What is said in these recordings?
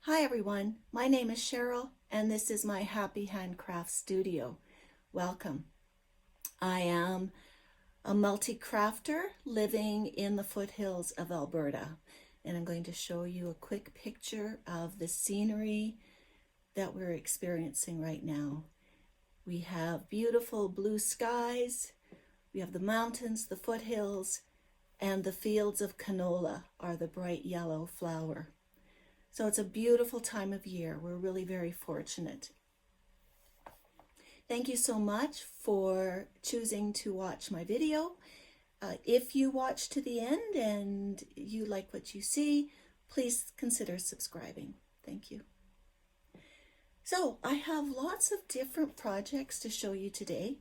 Hi everyone, my name is Cheryl and this is my Happy Handcraft Studio. Welcome. I am a multi-crafter living in the foothills of Alberta, and I'm going to show you a quick picture of the scenery that we're experiencing right now. We have beautiful blue skies, we have the mountains, the foothills, and the fields of canola are the bright yellow flower. So it's a beautiful time of year. We're really very fortunate. Thank you so much for choosing to watch my video. If you watch to the end and you like what you see, please consider subscribing. Thank you. So I have lots of different projects to show you today.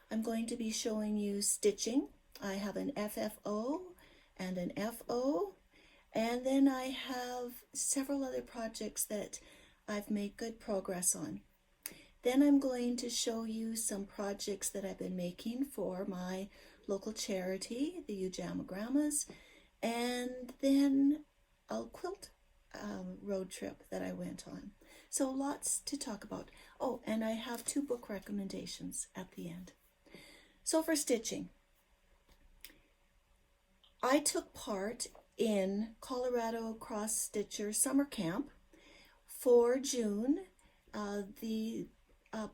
I'm going to be showing you stitching. I have an FFO and an FO. And then I have several other projects that I've made good progress on. Then I'm going to show you some projects that I've been making for my local charity, the Ujamagrammas, and then a quilt road trip that I went on. So lots to talk about. Oh, and I have 2 book recommendations at the end. So for stitching, I took part in Colorado Cross Stitcher Summer Camp for June. The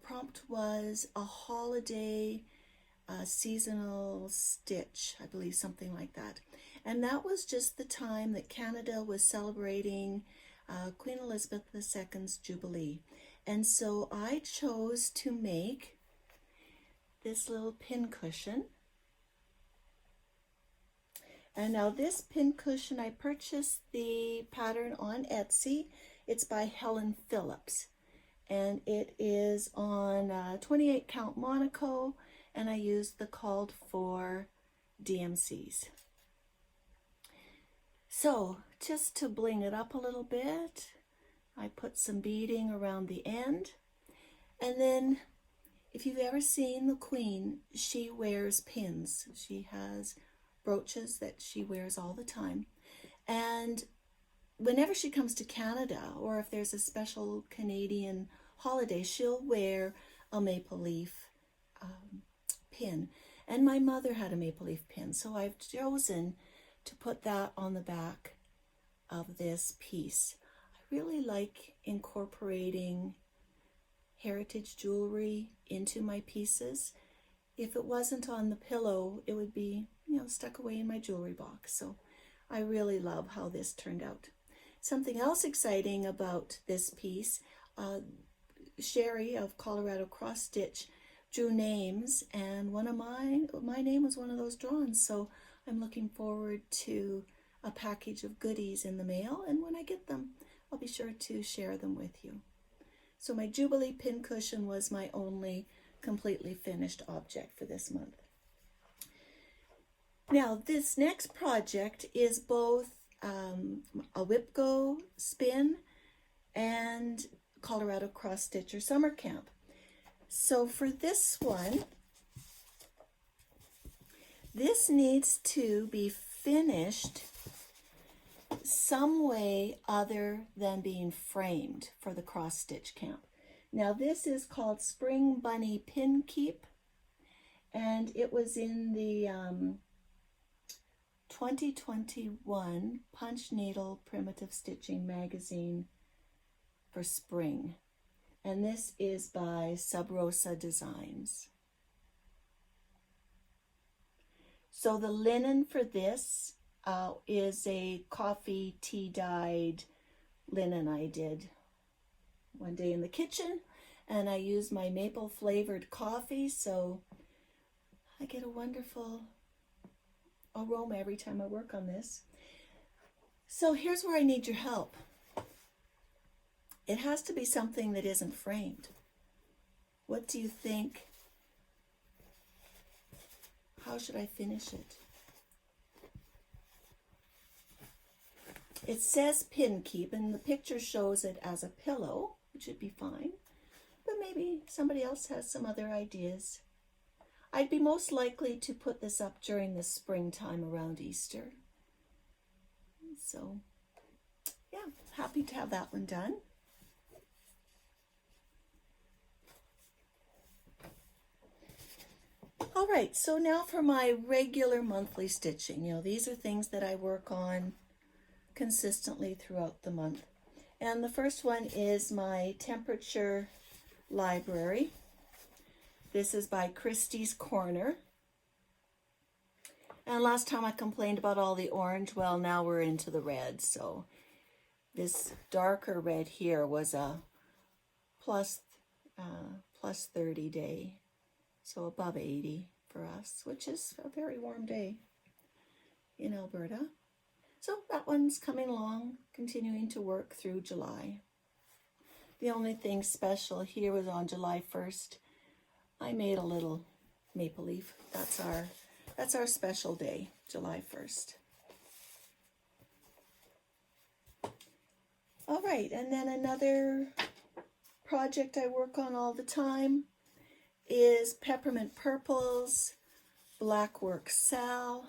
prompt was a holiday seasonal stitch, I believe, something like that. And that was just the time that Canada was celebrating Queen Elizabeth II's Jubilee. And so I chose to make this little pincushion. And now this pincushion, I purchased the pattern on Etsy. It's by Helen Philips. And it is on 28 count Monaco, and I used the called for DMCs. So just to bling it up a little bit, I put some beading around the end. And then if you've ever seen the Queen, she wears pins. She has brooches that she wears all the time, and whenever she comes to Canada, or if there's a special Canadian holiday, she'll wear a maple leaf pin. And my mother had a maple leaf pin, so I've chosen to put that on the back of this piece. I really like incorporating heritage jewelry into my pieces. If it wasn't on the pillow, it would be, stuck away in my jewelry box. So I really love how this turned out. Something else exciting about this piece, Sherry of Colorado Cross Stitch drew names, and one of my name was one of those drawn. So I'm looking forward to a package of goodies in the mail, and when I get them, I'll be sure to share them with you. So my Jubilee Pincushion was my only completely finished object for this month. Now this next project is both a Whip-Go spin and Colorado Cross Stitcher Summer Camp. So for this one, this needs to be finished some way other than being framed for the cross stitch camp. Now this is called Spring Bunny Pinkeep, and it was in the 2021 Punch Needle Primitive Stitching magazine for spring. And this is by Rosa Designs. So the linen for this is a coffee tea dyed linen I did one day in the kitchen, and I used my maple flavored coffee, so I get a wonderful aroma every time I work on this. So here's where I need your help. It has to be something that isn't framed. What do you think? How should I finish it? It says Pinkeep, and the picture shows it as a pillow, which would be fine, but maybe somebody else has some other ideas. I'd be most likely to put this up during the springtime around Easter. So, yeah, happy to have that one done. All right, so now for my regular monthly stitching. You know, these are things that I work on consistently throughout the month. And the first one is my temperature library. This is by Kristi's Corner. And last time I complained about all the orange. Well, now we're into the red. So this darker red here was a plus 30 day. So above 80 for us, which is a very warm day in Alberta. So that one's coming along, continuing to work through July. The only thing special here was on July 1st, I made a little maple leaf. That's our special day, July 1st. All right, and then another project I work on all the time is Peppermint Purples, Blackwork Sal,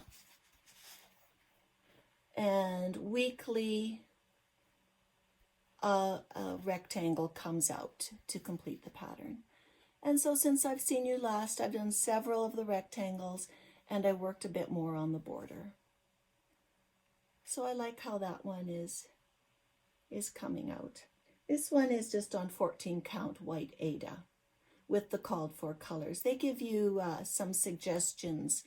and weekly a rectangle comes out to complete the pattern. And so since I've seen you last, I've done several of the rectangles and I worked a bit more on the border. So I like how that one is coming out. This one is just on 14 count white Aida with the called for colors. They give you some suggestions.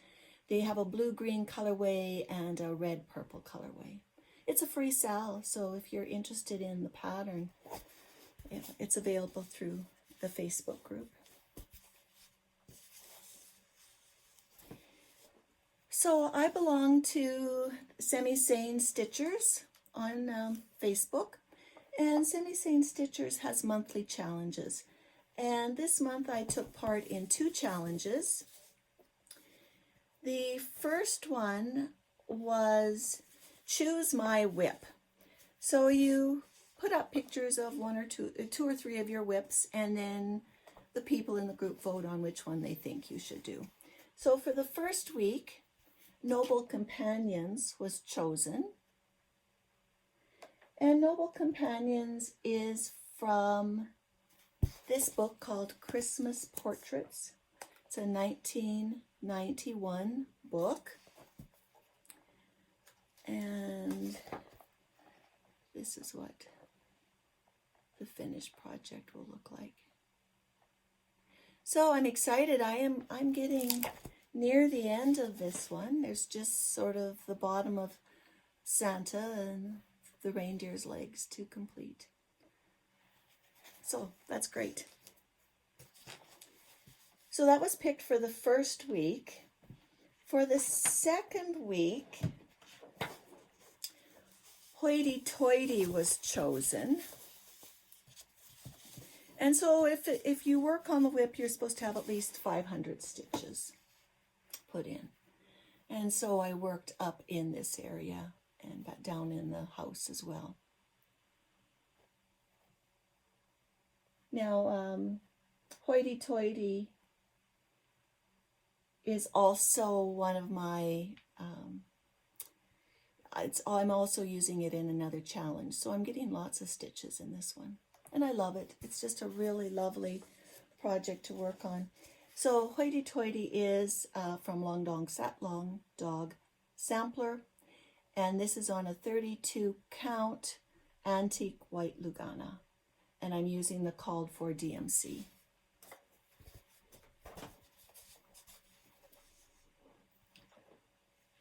They have a blue-green colorway and a red-purple colorway. It's a free sale, so if you're interested in the pattern, it's available through the Facebook group. So I belong to Semi-Sane Stitchers on Facebook, and Semi-Sane Stitchers has monthly challenges. And this month I took part in 2 challenges. The first one was Choose My Whip. So you put up pictures of 2 or 3 of your whips, and then the people in the group vote on which one they think you should do. So for the first week, Noble Companions was chosen. And Noble Companions is from this book called Christmas Portraits. It's a 1991 book. And this is what the finished project will look like. So I'm excited. I'm getting near the end of this one. There's just sort of the bottom of Santa and the reindeer's legs to complete. So that's great. So that was picked for the first week. For the second week, Hoity Toity was chosen. And so if you work on the whip, you're supposed to have at least 500 stitches put in. And so I worked up in this area and down in the house as well. Now, Hoity Toity is also one of my, I'm also using it in another challenge. So I'm getting lots of stitches in this one. And I love it. It's just a really lovely project to work on. So Hoity Toity is from Long Dog Sampler. And this is on a 32 count antique white Lugana. And I'm using the called for DMC.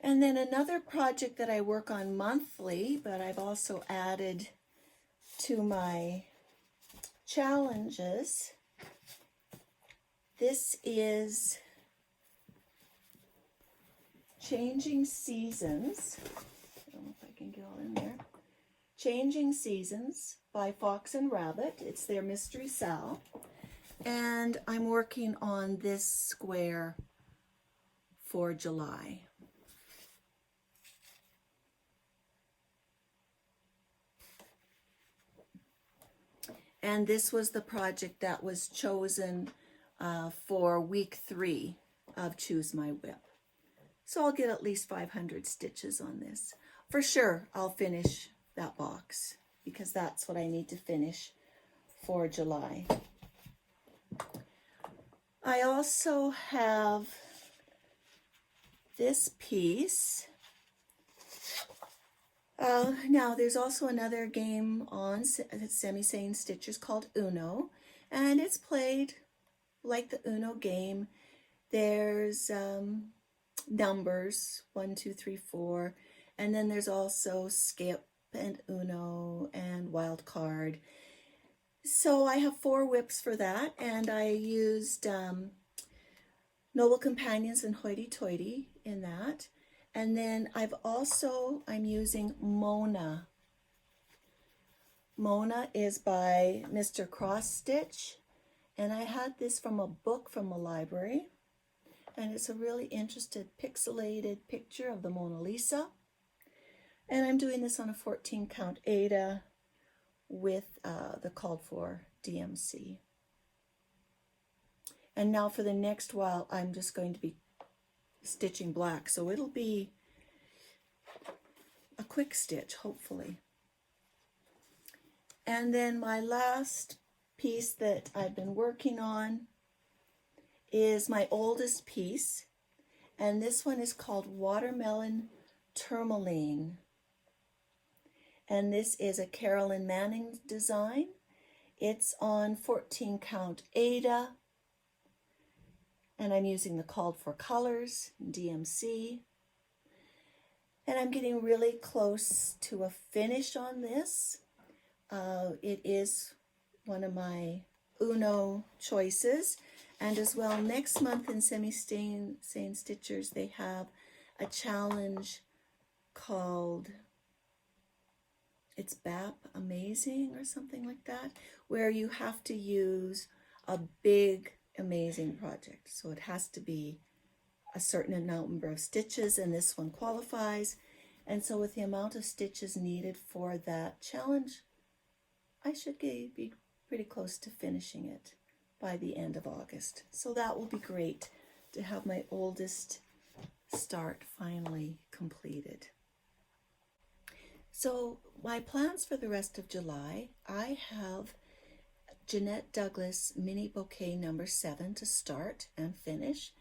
And then another project that I work on monthly, but I've also added to my challenges. This is Changing Seasons. I don't know if I can get all in there. Changing Seasons by Fox and Rabbit. It's their Mystery Sal. And I'm working on this square for July. And this was the project that was chosen for week 3 of Choose My Whip. So I'll get at least 500 stitches on this. For sure, I'll finish that box because that's what I need to finish for July. I also have this piece. Now there's also another game on Semi-Sane Stitchers called Uno, and it's played like the Uno game. There's numbers 1, 2, 3, 4, and then there's also skip and Uno and wild card. So I have 4 whips for that, and I used Noble Companions and Hoity Toity in that. And then I'm using Mona. Mona is by Mr. Cross Stitch, and I had this from a book from the library, and it's a really interesting pixelated picture of the Mona Lisa. And I'm doing this on a 14 count Aida with the called for DMC. And now for the next while, I'm just going to be stitching black, so it'll be a quick stitch, hopefully. And then my last piece that I've been working on is my oldest piece, and this one is called Watermelon Tourmaline. And this is a Carolyn Manning design. It's on 14 count Aida, and I'm using the called for colors, DMC. And I'm getting really close to a finish on this. It is one of my Uno choices. And as well, next month in Semi-Sane Stitchers, they have a challenge called, it's BAP Amazing or something like that, where you have to use a big amazing project. So it has to be a certain number of stitches, and this one qualifies. And so with the amount of stitches needed for that challenge, I should be pretty close to finishing it by the end of August. So that will be great to have my oldest start finally completed. So my plans for the rest of July, I have Jeanette Douglas Mini Bouquet number 7 to start and finish.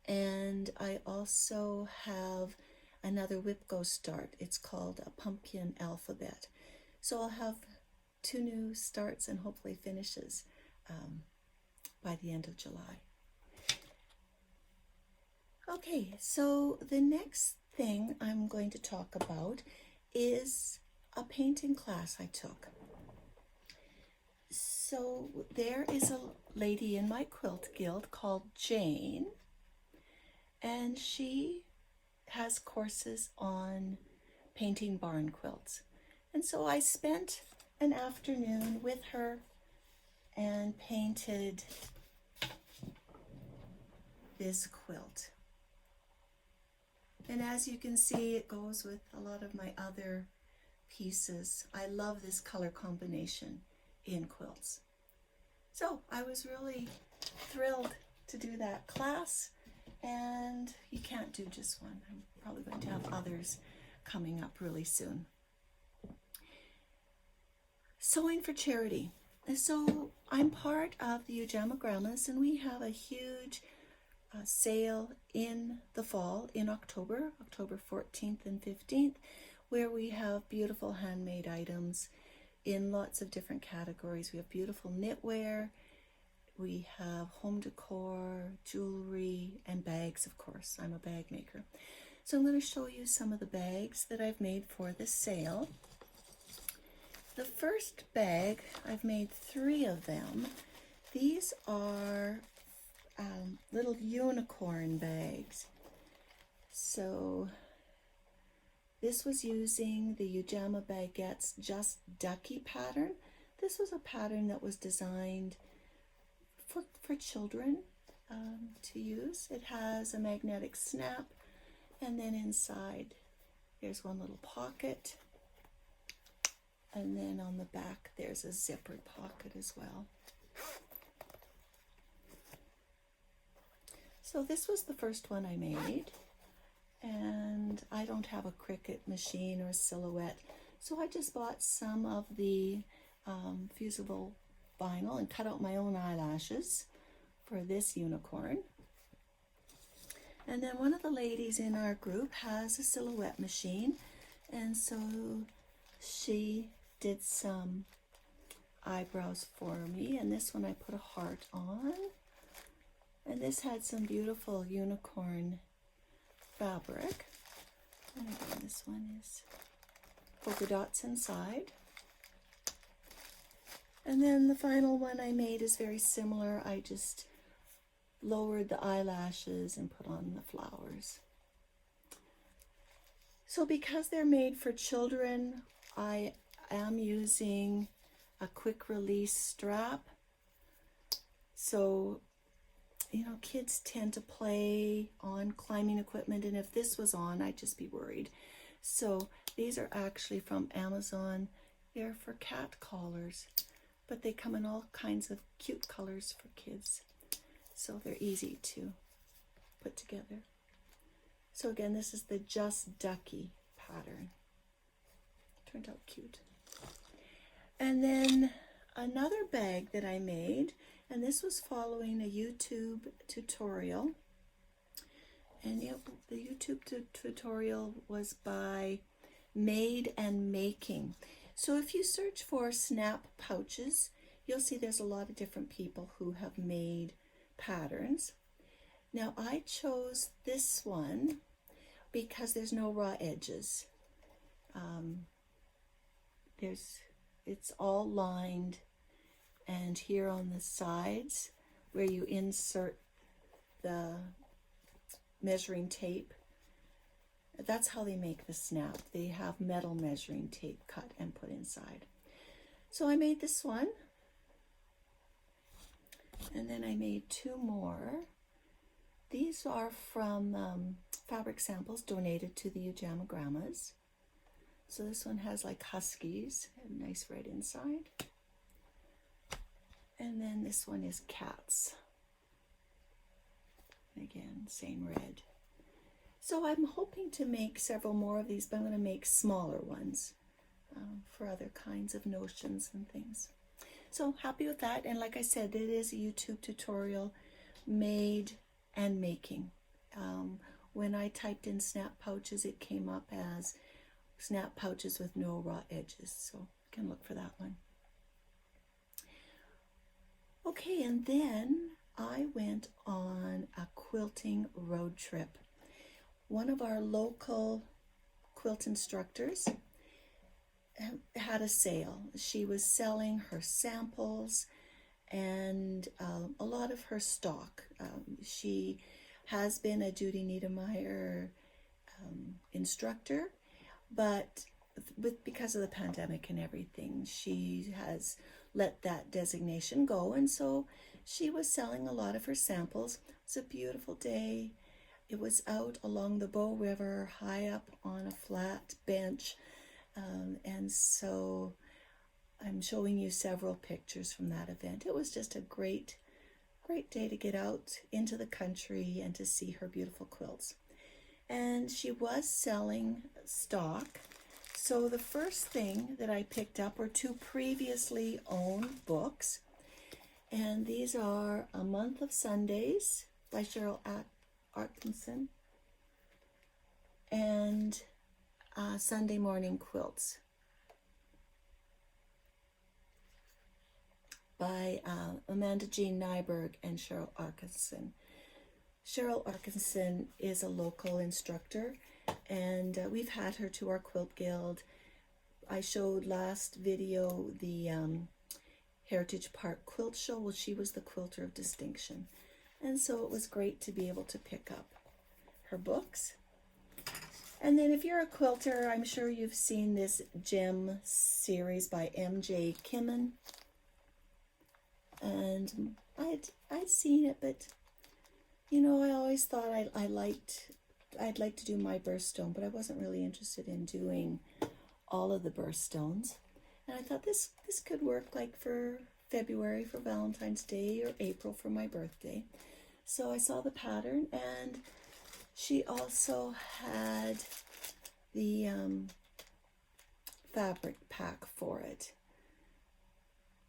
And I also have another whip go start. It's called a Pumpkin Alphabet. So I'll have 2 new starts and hopefully finishes by the end of July. Okay, so the next thing I'm going to talk about is a painting class I took. So there is a lady in my quilt guild called Jane, and she has courses on painting barn quilts. And so I spent an afternoon with her and painted this quilt. And as you can see, it goes with a lot of my other pieces. I love this color combination in quilts. So I was really thrilled to do that class, and you can't do just one. I'm probably going to have others coming up really soon. Sewing for Charity. So I'm part of the Ujama Grandmas, and we have a huge sale in the fall in October 14th and 15th, where we have beautiful handmade items in lots of different categories. We have beautiful knitwear, we have home decor, jewelry, and bags, of course. I'm a bag maker. So I'm going to show you some of the bags that I've made for the sale. The first bag, I've made 3 of them. These are little unicorn bags. So this was using the Ujama Baguette's Just Ducky pattern. This was a pattern that was designed for children to use. It has a magnetic snap, and then inside there's one little pocket, and then on the back there's a zippered pocket as well. So this was the first one I made, and I don't have a Cricut machine or Silhouette So I just bought some of the fusible vinyl and cut out my own eyelashes for this unicorn. And then one of the ladies in our group has a silhouette machine, and so she did some eyebrows for me, and this one I put a heart on, and this had some beautiful unicorn fabric, and again this one is polka dots inside. And then the final one I made is very similar. I just lowered the eyelashes and put on the flowers. So because they're made for children, I am using a quick release strap. So, you know, kids tend to play on climbing equipment, and if this was on, I'd just be worried. So these are actually from Amazon. They're for cat collars, but they come in all kinds of cute colors for kids. So they're easy to put together. So again, this is the Just Ducky pattern. Turned out cute. And then another bag that I made, and this was following a YouTube tutorial. And the YouTube tutorial was by Made and Making. So if you search for snap pouches, you'll see there's a lot of different people who have made patterns. Now I chose this one because there's no raw edges. It's all lined, and here on the sides where you insert the measuring tape, that's how they make the snap. They have metal measuring tape cut and put inside. So I made this one. And then I made two more. These are from fabric samples donated to the Ujamagrammas. So this one has like huskies, and nice red inside. And then this one is cats. Again, same red. So I'm hoping to make several more of these, but I'm going to make smaller ones for other kinds of notions and things. So happy with that. And like I said, it is a YouTube tutorial, Made and Making. When I typed in snap pouches, it came up as snap pouches with no raw edges. So you can look for that one. Okay, and then I went on a quilting road trip. One of our local quilt instructors had a sale. She was selling her samples and a lot of her stock. She has been a Judy Niedermeyer instructor, but because of the pandemic and everything, she has let that designation go, and so she was selling a lot of her samples. It was a beautiful day. It was out along the Bow River, high up on a flat bench, and so I'm showing you several pictures from that event. It was just a great day to get out into the country and to see her beautiful quilts. And she was selling stock. So the first thing that I picked up were two previously owned books. And these are A Month of Sundays by Cheryl Atkinson and Sunday Morning Quilts by Amanda Jean Nyberg and Cheryl Atkinson. Cheryl Atkinson is a local instructor, and we've had her to our Quilt Guild. I showed last video the Heritage Park Quilt Show. Well, she was the quilter of distinction, and so it was great to be able to pick up her books. And then if you're a quilter, I'm sure you've seen this Gem series by M.J. Kimmin. And I'd seen it, but you know, I always thought I'd like to do my birthstone, but I wasn't really interested in doing all of the birthstones. And I thought this could work like for February for Valentine's Day or April for my birthday. So I saw the pattern, and she also had the fabric pack for it.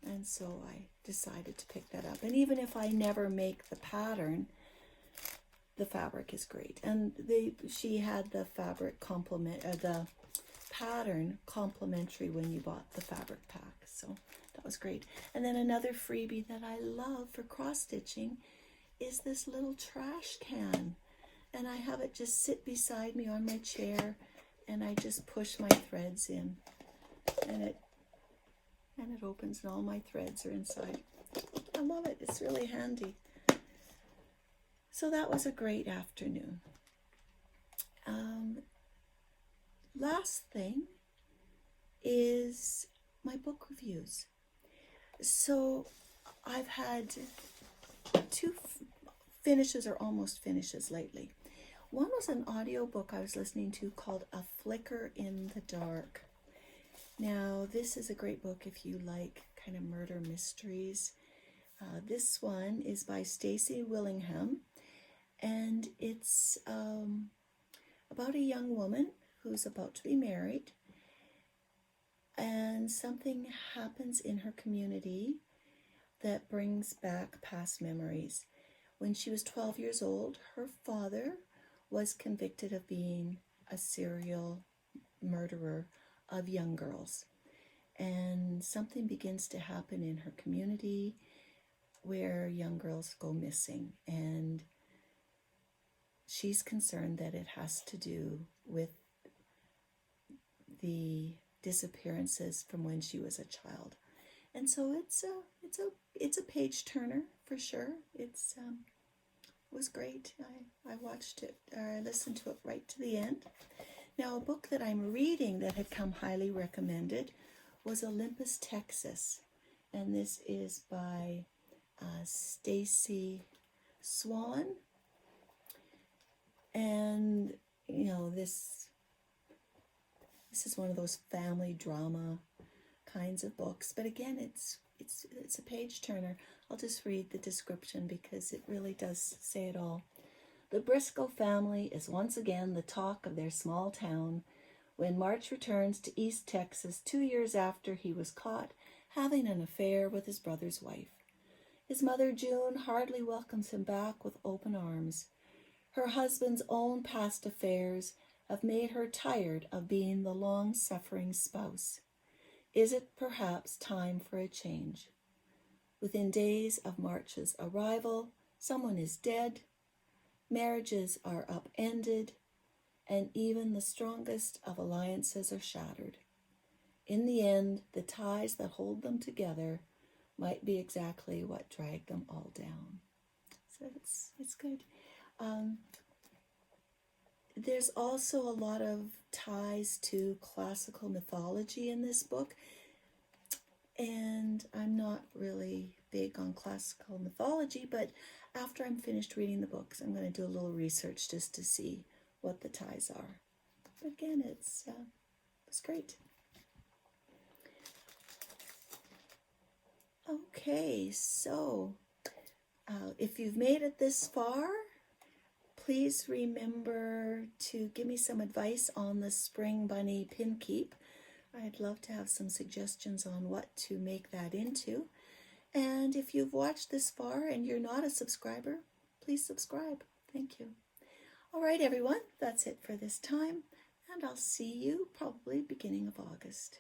And so I decided to pick that up. And even if I never make the pattern, the fabric is great. And she had the fabric the pattern complimentary when you bought the fabric pack. So that was great. And then another freebie that I love for cross stitching is this little trash can. And I have it just sit beside me on my chair, and I just push my threads in. And it opens and all my threads are inside. I love it. It's really handy. So that was a great afternoon. Last thing is my book reviews. So I've had 2 finishes or almost finishes lately. One was an audiobook I was listening to called A Flicker in the Dark. Now, this is a great book if you like kind of murder mysteries. This one is by Stacy Willingham, and it's about a young woman who's about to be married, and something happens in her community that brings back past memories. When she was 12 years old, her father was convicted of being a serial murderer of young girls. And something begins to happen in her community where young girls go missing. And she's concerned that it has to do with the disappearances from when she was a child. And so it's a page turner for sure. It was great. I watched it, or I listened to it right to the end. Now, a book that I'm reading that had come highly recommended was Olympus, Texas, and this is by Stacy Swan. And you know, this is one of those family drama kinds of books, but again, it's a page turner. I'll just read the description because it really does say it all. The Briscoe family is once again the talk of their small town when March returns to East Texas 2 years after he was caught having an affair with his brother's wife. His mother, June, hardly welcomes him back with open arms. Her husband's own past affairs have made her tired of being the long-suffering spouse. Is it perhaps time for a change? Within days of March's arrival, someone is dead, marriages are upended, and even the strongest of alliances are shattered. In the end, the ties that hold them together might be exactly what dragged them all down. So it's good. There's also a lot of ties to classical mythology in this book, and I'm not really big on classical mythology, but after I'm finished reading the books, I'm going to do a little research just to see what the ties are. But again, it's great. Okay, so if you've made it this far, please remember to give me some advice on the Spring Bunny Pinkeep. I'd love to have some suggestions on what to make that into. And if you've watched this far and you're not a subscriber, please subscribe. Thank you. All right, everyone, that's it for this time, and I'll see you probably beginning of August.